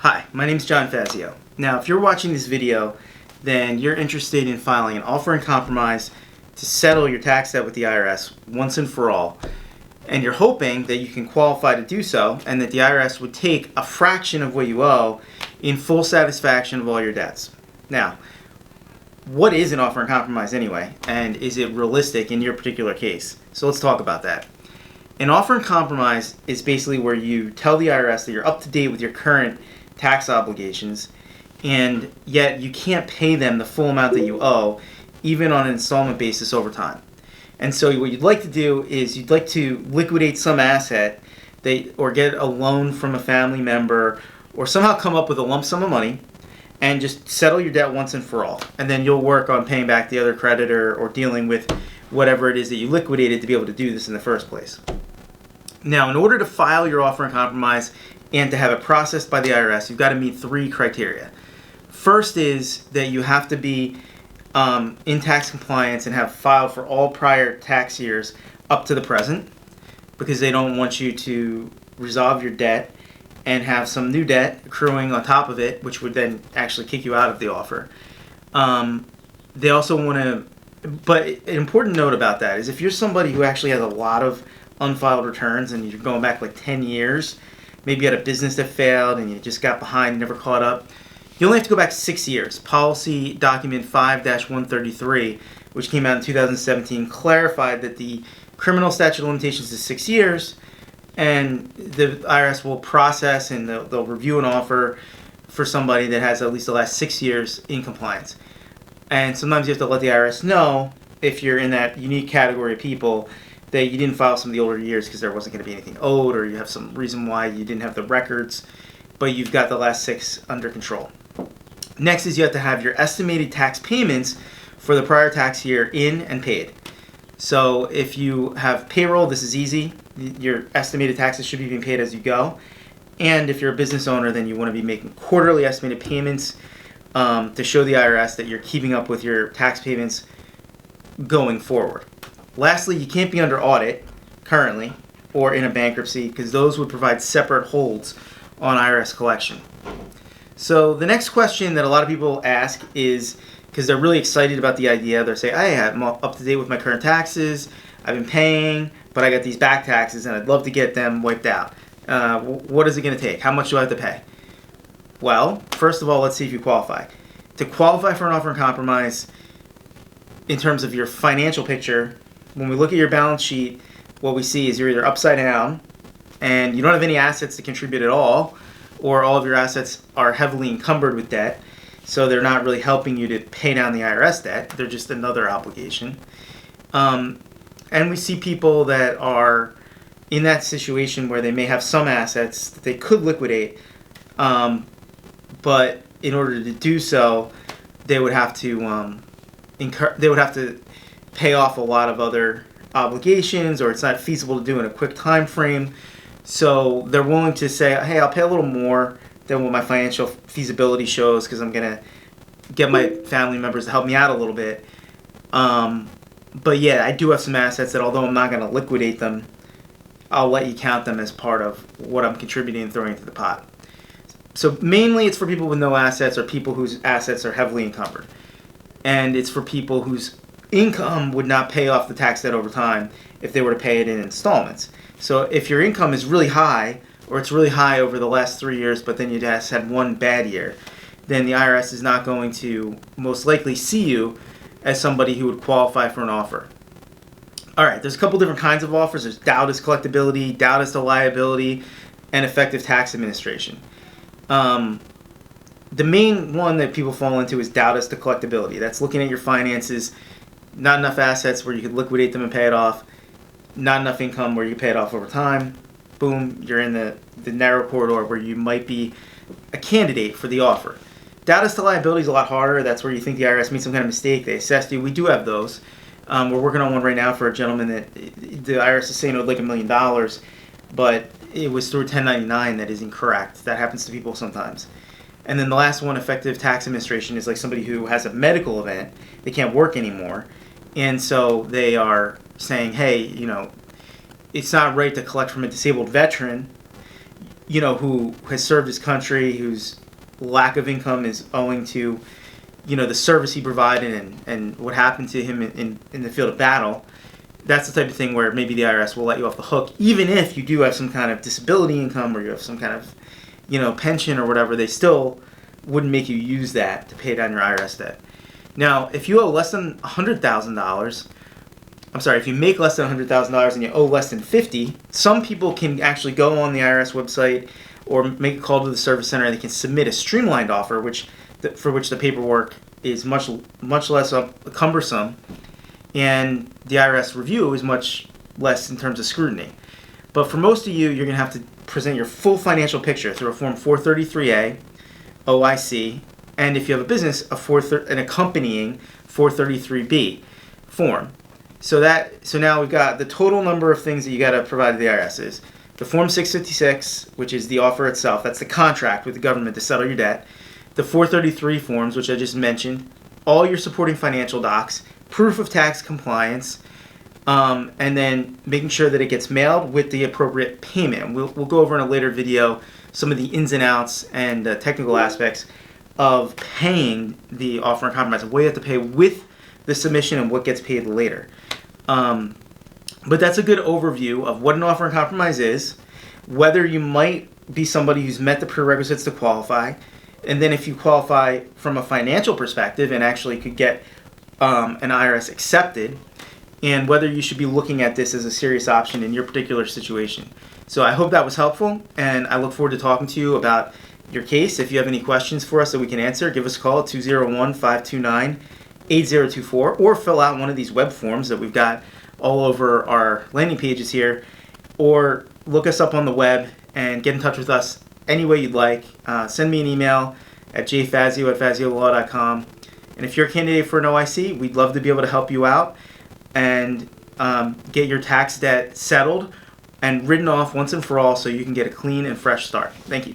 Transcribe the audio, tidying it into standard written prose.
Hi, my name is John Fazio. Now, if you're watching this video, then you're interested in filing an offer-in-compromise to settle your tax debt with the IRS once and for all. And you're hoping that you can qualify to do so and that the IRS would take a fraction of what you owe in full satisfaction of all your debts. Now, what is an offer-in-compromise anyway? And is it realistic in your particular case? So let's talk about that. An offer-in-compromise is basically where you tell the IRS that you're up to date with your current tax obligations, and yet you can't pay them the full amount that you owe, even on an installment basis over time. And so what you'd like to do is you'd like to liquidate some asset or get a loan from a family member or somehow come up with a lump sum of money and just settle your debt once and for all. And then you'll work on paying back the other creditor or dealing with whatever it is that you liquidated to be able to do this in the first place. Now, in order to file your offer-in-compromise and to have it processed by the IRS, you've got to meet three criteria. First is that you have to be in tax compliance and have filed for all prior tax years up to the present, because they don't want you to resolve your debt and have some new debt accruing on top of it, which would then actually kick you out of the offer. They also want to, but an important note about that is if you're somebody who actually has a lot of unfiled returns and you're going back like 10 years, maybe you had a business that failed and you just got behind and never caught up, you only have to go back 6 years. Policy document 5-133, which came out in 2017, clarified that the criminal statute of limitations is 6 years, and the IRS will process and they'll review an offer for somebody that has at least the last 6 years in compliance. And sometimes you have to let the IRS know, if you're in that unique category of people, that you didn't file some of the older years because there wasn't going to be anything owed, or you have some reason why you didn't have the records, but you've got the last 6 under control. Next is you have to have your estimated tax payments for the prior tax year in and paid. So if you have payroll, this is easy. Your estimated taxes should be being paid as you go. And if you're a business owner, then you want to be making quarterly estimated payments to show the IRS that you're keeping up with your tax payments going forward. Lastly, you can't be under audit currently or in a bankruptcy, because those would provide separate holds on IRS collection. So the next question that a lot of people ask is, because they're really excited about the idea, they're saying, hey, I'm up to date with my current taxes, I've been paying, but I got these back taxes and I'd love to get them wiped out. What is it going to take? How much do I have to pay? Well, first of all, let's see if you qualify. To qualify for an offer-in-compromise, in terms of your financial picture, when we look at your balance sheet, what we see is you're either upside down and you don't have any assets to contribute at all, or all of your assets are heavily encumbered with debt, so they're not really helping you to pay down the IRS debt. They're just another obligation. And we see people that are in that situation where they may have some assets that they could liquidate, but in order to do so, they would have to pay off a lot of other obligations, or it's not feasible to do in a quick time frame. So they're willing to say, hey, I'll pay a little more than what my financial feasibility shows because I'm going to get my family members to help me out a little bit. But yeah, I do have some assets that, although I'm not going to liquidate them, I'll let you count them as part of what I'm contributing and throwing into the pot. So mainly it's for people with no assets or people whose assets are heavily encumbered. And it's for people whose income would not pay off the tax debt over time if they were to pay it in installments. So if your income is really high, or it's really high over the last 3 years, but then you just had one bad year, then the IRS is not going to most likely see you as somebody who would qualify for an offer. All right, there's a couple different kinds of offers. There's doubt as collectibility, doubt as to liability, and effective tax administration. The main one that people fall into is doubt as to collectibility. That's looking at your finances, not enough assets where you could liquidate them and pay it off, not enough income where you pay it off over time. Boom, you're in the narrow corridor where you might be a candidate for the offer. Doubt as to liability is a lot harder. That's where you think the IRS made some kind of mistake. They assessed you. We do have those. We're working on one right now for a gentleman that the IRS is saying owed like $1 million, but it was through 1099 that is incorrect. That happens to people sometimes. And then the last one, effective tax administration, is like somebody who has a medical event. They can't work anymore. And so they are saying, hey, it's not right to collect from a disabled veteran. who has served his country, whose lack of income is owing to, the service he provided and what happened to him in the field of battle. That's the type of thing where maybe the IRS will let you off the hook, even if you do have some kind of disability income or you have some kind of, pension or whatever. They still wouldn't make you use that to pay down your IRS debt. Now, if you owe less than $100,000, if you make less than $100,000 and you owe less than $50,000, some people can actually go on the IRS website or make a call to the service center, and they can submit a streamlined offer, for which the paperwork is much less cumbersome, and the IRS review is much less in terms of scrutiny. But for most of you, you're going to have to present your full financial picture through a Form 433A, OIC, and if you have a business, an accompanying 433B form. So now we've got the total number of things that you got to provide to the IRS is the Form 656, which is the offer itself. That's the contract with the government to settle your debt. The 433 forms, which I just mentioned, all your supporting financial docs, proof of tax compliance, and then making sure that it gets mailed with the appropriate payment. We'll go over in a later video some of the ins and outs and technical aspects of paying the offer in compromise, what you have to pay with the submission and what gets paid later. But that's a good overview of what an offer in compromise is, whether you might be somebody who's met the prerequisites to qualify, and then if you qualify from a financial perspective and actually could get an IRS accepted, and whether you should be looking at this as a serious option in your particular situation. So I hope that was helpful, and I look forward to talking to you about your case. If you have any questions for us that we can answer, give us a call at 201-529-8024, or fill out one of these web forms that we've got all over our landing pages here, or look us up on the web and get in touch with us any way you'd like. Send me an email at jfazio@faziolaw.com. And if you're a candidate for an OIC, we'd love to be able to help you out and get your tax debt settled and written off once and for all so you can get a clean and fresh start. Thank you.